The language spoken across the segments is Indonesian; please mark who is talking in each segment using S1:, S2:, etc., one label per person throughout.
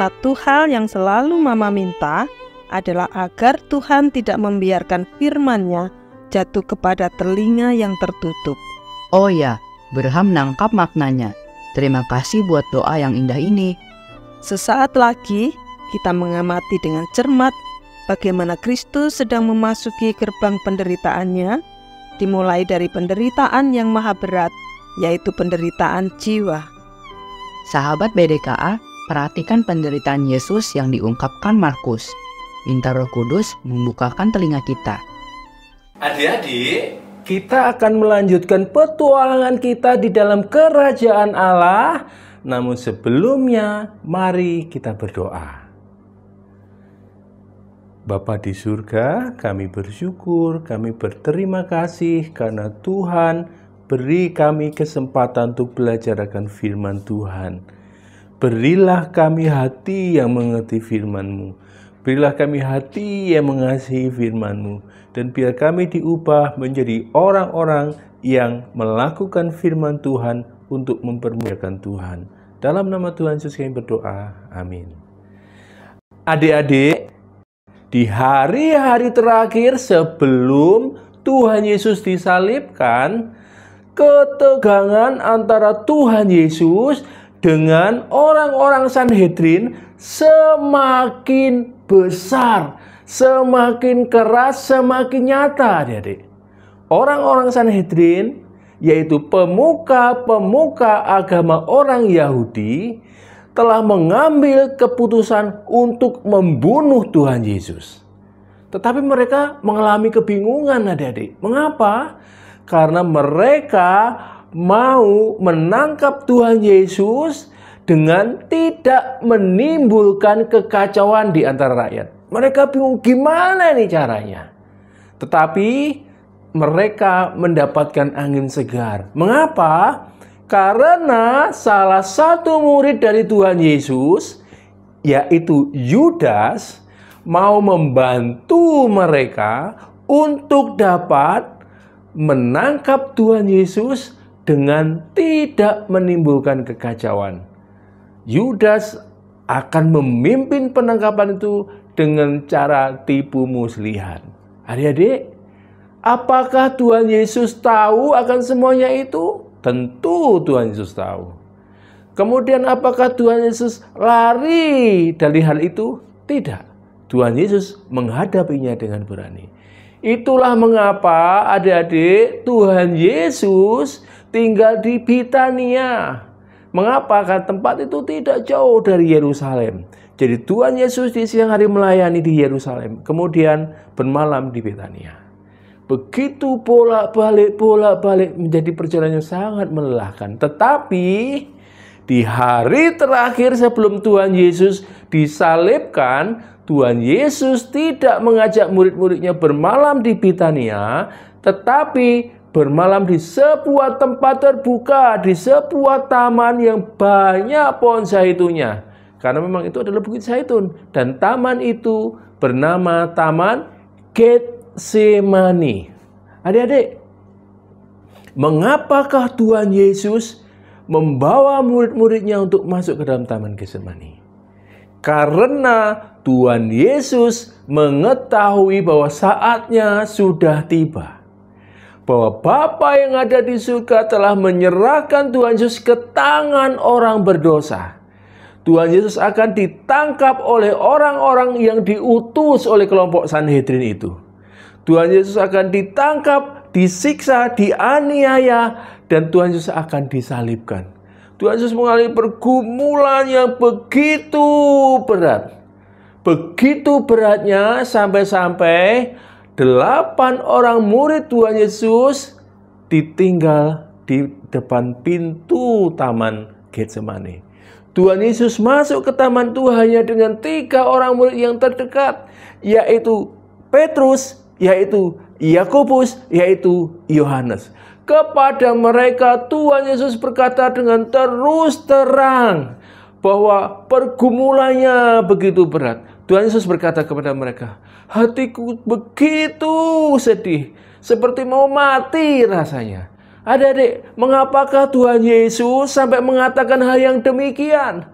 S1: Satu hal yang selalu Mama minta adalah agar Tuhan tidak membiarkan firman-Nya jatuh kepada telinga yang tertutup.
S2: Oh ya, Berham nangkap maknanya. Terima kasih buat doa yang indah ini.
S1: Sesaat lagi kita mengamati dengan cermat bagaimana Kristus sedang memasuki gerbang penderitaannya, dimulai dari penderitaan yang maha berat, yaitu penderitaan jiwa.
S2: Sahabat BDKA, perhatikan penderitaan Yesus yang diungkapkan Markus. Minta Roh Kudus membukakan telinga kita.
S3: Adik-adik, kita akan melanjutkan petualangan kita di dalam kerajaan Allah. Namun sebelumnya, mari kita berdoa. Bapa di surga, kami bersyukur, kami berterima kasih karena Tuhan beri kami kesempatan untuk belajar akan firman Tuhan. Berilah kami hati yang mengerti firman-Mu. Berilah kami hati yang mengasihi firman-Mu. Dan biar kami diubah menjadi orang-orang yang melakukan firman Tuhan untuk mempermuliakan Tuhan. Dalam nama Tuhan Yesus kami berdoa. Amin. Adik-adik, di hari-hari terakhir sebelum Tuhan Yesus disalibkan, ketegangan antara Tuhan Yesus dengan orang-orang Sanhedrin semakin besar, semakin keras, semakin nyata, adik-adik. Orang-orang Sanhedrin, yaitu pemuka-pemuka agama orang Yahudi, telah mengambil keputusan untuk membunuh Tuhan Yesus. Tetapi mereka mengalami kebingungan, adik-adik. Mengapa? Karena mereka mau menangkap Tuhan Yesus dengan tidak menimbulkan kekacauan di antara rakyat. Mereka bingung gimana nih caranya. Tetapi mereka mendapatkan angin segar. Mengapa? Karena salah satu murid dari Tuhan Yesus, yaitu Yudas, mau membantu mereka untuk dapat menangkap Tuhan Yesus dengan tidak menimbulkan kekacauan. Yudas akan memimpin penangkapan itu dengan cara tipu muslihat. Adik-adik, apakah Tuhan Yesus tahu akan semuanya itu? Tentu Tuhan Yesus tahu. Kemudian apakah Tuhan Yesus lari dari hal itu? Tidak. Tuhan Yesus menghadapinya dengan berani. Itulah mengapa adik-adik Tuhan Yesus tinggal di Betania. Mengapa? Karena tempat itu tidak jauh dari Yerusalem. Jadi Tuhan Yesus di siang hari melayani di Yerusalem. Kemudian bermalam di Betania. Begitu bolak-balik menjadi perjalanan yang sangat melelahkan. Tetapi di hari terakhir sebelum Tuhan Yesus disalibkan, Tuhan Yesus tidak mengajak murid-muridnya bermalam di Betania, tetapi bermalam di sebuah tempat terbuka, di sebuah taman yang banyak pohon zaitunnya. Karena memang itu adalah bukit zaitun. Dan taman itu bernama Taman Getsemani. Adik-adik, mengapakah Tuhan Yesus membawa murid-muridnya untuk masuk ke dalam Taman Getsemani? Karena Tuhan Yesus mengetahui bahwa saatnya sudah tiba. Bahwa Bapa yang ada di surga telah menyerahkan Tuhan Yesus ke tangan orang berdosa. Tuhan Yesus akan ditangkap oleh orang-orang yang diutus oleh kelompok Sanhedrin itu. Tuhan Yesus akan ditangkap, disiksa, dianiaya, dan Tuhan Yesus akan disalibkan. Tuhan Yesus mengalami pergumulan yang begitu berat. Begitu beratnya sampai-sampai 8 orang murid Tuhan Yesus ditinggal di depan pintu Taman Getsemani. Tuhan Yesus masuk ke taman itu hanya dengan 3 orang murid yang terdekat, yaitu Petrus, yaitu Yakobus, yaitu Yohanes. Kepada mereka Tuhan Yesus berkata dengan terus terang bahwa pergumulannya begitu berat. Tuhan Yesus berkata kepada mereka, hatiku begitu sedih, seperti mau mati rasanya. Adik-adik, mengapakah Tuhan Yesus sampai mengatakan hal yang demikian?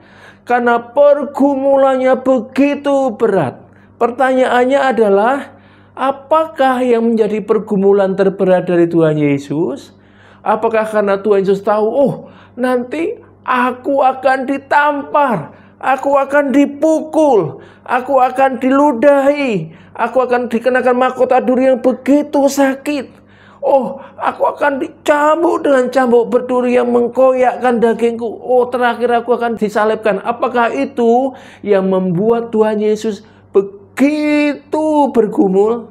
S3: karena pergumulannya begitu berat. Pertanyaannya adalah, apakah yang menjadi pergumulan terberat dari Tuhan Yesus? Apakah karena Tuhan Yesus tahu, oh nanti aku akan ditampar, aku akan dipukul, aku akan diludahi, aku akan dikenakan mahkota duri yang begitu sakit. Oh, aku akan dicambuk dengan cambuk berduri yang mengkoyakkan dagingku. Oh, terakhir aku akan disalibkan. Apakah itu yang membuat Tuhan Yesus begitu bergumul?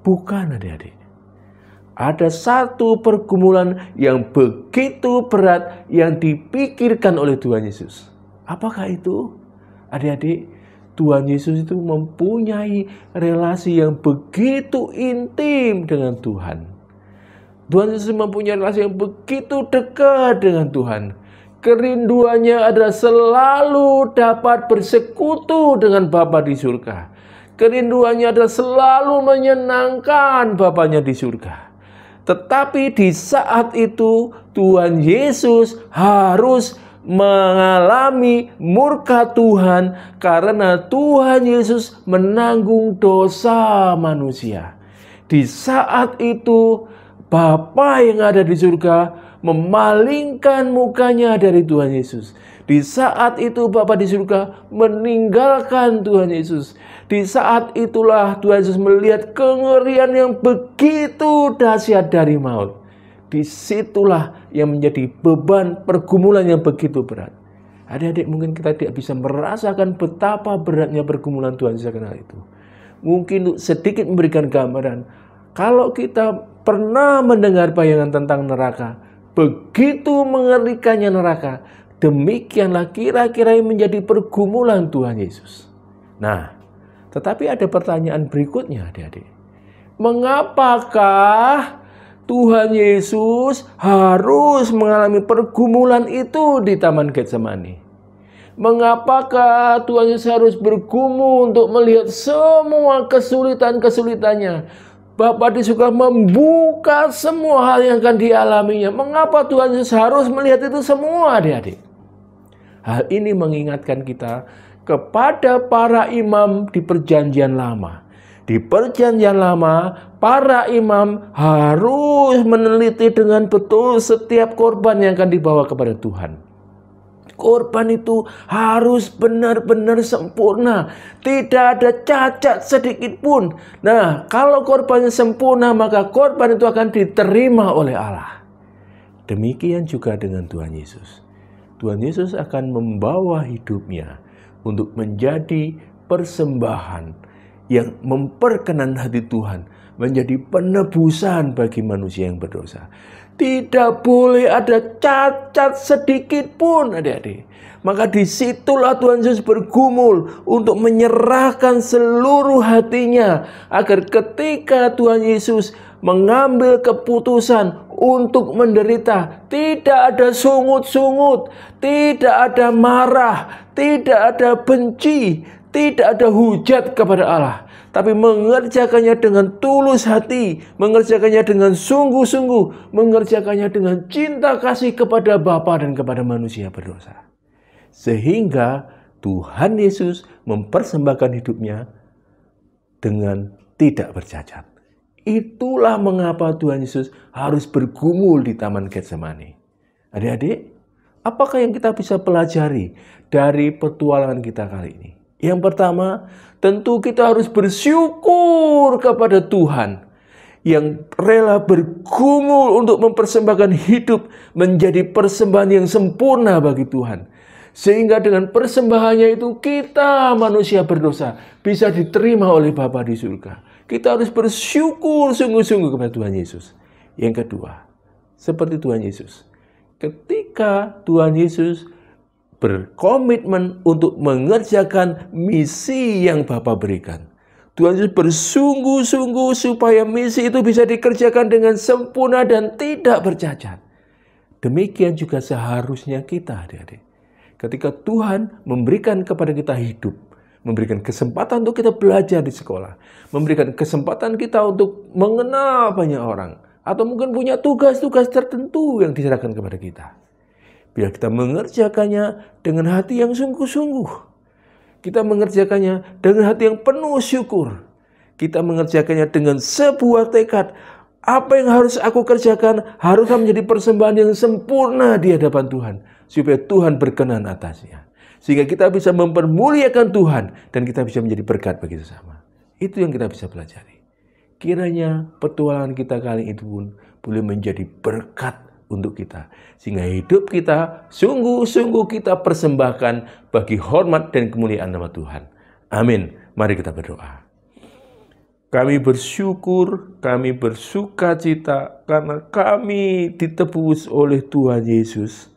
S3: Bukan, adik-adik. Ada satu pergumulan yang begitu berat yang dipikirkan oleh Tuhan Yesus. Apakah itu? Adik-adik, Tuhan Yesus itu mempunyai relasi yang begitu intim dengan Tuhan. Tuhan Yesus mempunyai relasi yang begitu dekat dengan Tuhan. Kerinduannya adalah selalu dapat bersekutu dengan Bapa di surga. Kerinduannya adalah selalu menyenangkan Bapanya di surga. Tetapi di saat itu Tuhan Yesus harus mengalami murka Tuhan karena Tuhan Yesus menanggung dosa manusia. Di saat itu Bapa yang ada di surga memalingkan mukanya dari Tuhan Yesus. Di saat itu Bapa di surga meninggalkan Tuhan Yesus. Di saat itulah Tuhan Yesus melihat kengerian yang begitu dahsyat dari maut. Disitulah yang menjadi beban pergumulan yang begitu berat. Adik-adik, mungkin kita tidak bisa merasakan betapa beratnya pergumulan Tuhan Yesus karena itu. Mungkin sedikit memberikan gambaran. Kalau kita pernah mendengar bayangan tentang neraka, begitu mengerikannya neraka, demikianlah kira-kira yang menjadi pergumulan Tuhan Yesus. Nah, tetapi ada pertanyaan berikutnya, adik-adik. Mengapakah Tuhan Yesus harus mengalami pergumulan itu di Taman Getsemani? Mengapakah Tuhan Yesus harus bergumul untuk melihat semua kesulitan-kesulitannya? Bapa di surga membuka semua hal yang akan dialaminya. Mengapa Tuhan Yesus harus melihat itu semua, adik-adik? Hal ini mengingatkan kita kepada para imam di Perjanjian Lama. Di Perjanjian Lama, para imam harus meneliti dengan betul setiap korban yang akan dibawa kepada Tuhan. Korban itu harus benar-benar sempurna. Tidak ada cacat sedikit pun. Nah, kalau korbannya sempurna, maka korban itu akan diterima oleh Allah. Demikian juga dengan Tuhan Yesus. Tuhan Yesus akan membawa hidupnya untuk menjadi persembahan yang memperkenan hati Tuhan, menjadi penebusan bagi manusia yang berdosa. Tidak boleh ada cacat sedikit pun, adik-adik. Maka disitulah Tuhan Yesus bergumul untuk menyerahkan seluruh hatinya, agar ketika Tuhan Yesus mengambil keputusan untuk menderita, tidak ada sungut-sungut, tidak ada marah, tidak ada benci, tidak ada hujat kepada Allah, tapi mengerjakannya dengan tulus hati, mengerjakannya dengan sungguh-sungguh, mengerjakannya dengan cinta kasih kepada Bapa dan kepada manusia berdosa. Sehingga Tuhan Yesus mempersembahkan hidupnya dengan tidak bercacat. Itulah mengapa Tuhan Yesus harus bergumul di Taman Getsemani. Adik-adik, apakah yang kita bisa pelajari dari petualangan kita kali ini? Yang pertama, tentu kita harus bersyukur kepada Tuhan yang rela bergumul untuk mempersembahkan hidup menjadi persembahan yang sempurna bagi Tuhan. Sehingga dengan persembahannya itu kita manusia berdosa bisa diterima oleh Bapa di surga. Kita harus bersyukur sungguh-sungguh kepada Tuhan Yesus. Yang kedua, seperti Tuhan Yesus. Ketika Tuhan Yesus berkomitmen untuk mengerjakan misi yang Bapa berikan, Tuhan Yesus bersungguh-sungguh supaya misi itu bisa dikerjakan dengan sempurna dan tidak bercacat. Demikian juga seharusnya kita, adik-adik. Ketika Tuhan memberikan kepada kita hidup, memberikan kesempatan untuk kita belajar di sekolah, memberikan kesempatan kita untuk mengenal banyak orang, atau mungkin punya tugas-tugas tertentu yang diserahkan kepada kita. Biar kita mengerjakannya dengan hati yang sungguh-sungguh. Kita mengerjakannya dengan hati yang penuh syukur. Kita mengerjakannya dengan sebuah tekad. Apa yang harus aku kerjakan haruslah menjadi persembahan yang sempurna di hadapan Tuhan. Supaya Tuhan berkenan atasnya. Sehingga kita bisa mempermuliakan Tuhan dan kita bisa menjadi berkat bagi sesama. Itu yang kita bisa pelajari. Kiranya petualangan kita kali itu pun boleh menjadi berkat untuk kita. Sehingga hidup kita sungguh-sungguh kita persembahkan bagi hormat dan kemuliaan nama Tuhan. Amin. Mari kita berdoa. Kami bersyukur, kami bersuka cita karena kami ditebus oleh Tuhan Yesus.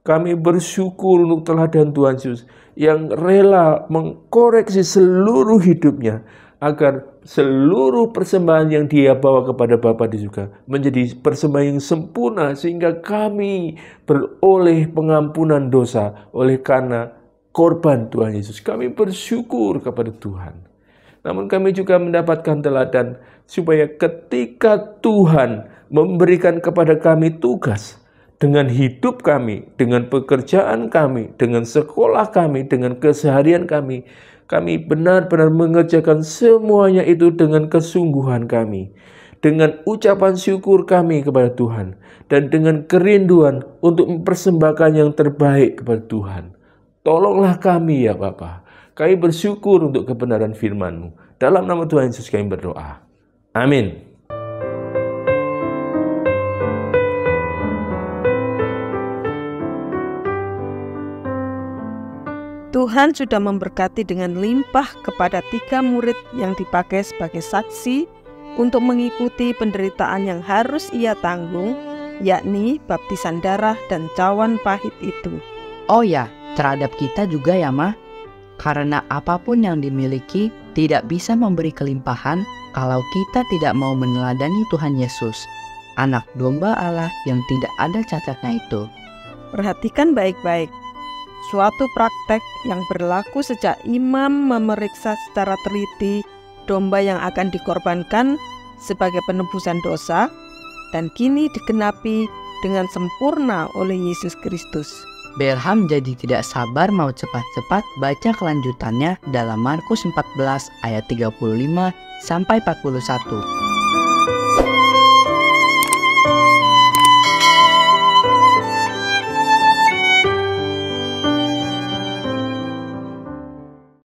S3: Kami bersyukur untuk teladan Tuhan Yesus yang rela mengkoreksi seluruh hidupnya agar seluruh persembahan yang dia bawa kepada Bapa di surga menjadi persembahan yang sempurna sehingga kami beroleh pengampunan dosa oleh karena korban Tuhan Yesus. Kami bersyukur kepada Tuhan. Namun kami juga mendapatkan teladan supaya ketika Tuhan memberikan kepada kami tugas, dengan hidup kami, dengan pekerjaan kami, dengan sekolah kami, dengan keseharian kami, kami benar-benar mengerjakan semuanya itu dengan kesungguhan kami, dengan ucapan syukur kami kepada Tuhan, dan dengan kerinduan untuk mempersembahkan yang terbaik kepada Tuhan. Tolonglah kami ya Bapa. Kami bersyukur untuk kebenaran firman-Mu. Dalam nama Tuhan Yesus kami berdoa. Amin.
S1: Tuhan sudah memberkati dengan limpah kepada 3 murid yang dipakai sebagai saksi untuk mengikuti penderitaan yang harus ia tanggung, yakni baptisan darah dan cawan pahit itu.
S2: Oh ya, terhadap kita juga ya Ma, karena apapun yang dimiliki tidak bisa memberi kelimpahan kalau kita tidak mau meneladani Tuhan Yesus, anak domba Allah yang tidak ada cacatnya itu.
S1: Perhatikan baik-baik. Suatu praktek yang berlaku sejak imam memeriksa secara teliti domba yang akan dikorbankan sebagai penebusan dosa, dan kini digenapi dengan sempurna oleh Yesus Kristus.
S2: Belham jadi tidak sabar mau cepat-cepat baca kelanjutannya dalam Markus 14 ayat 35 sampai 41.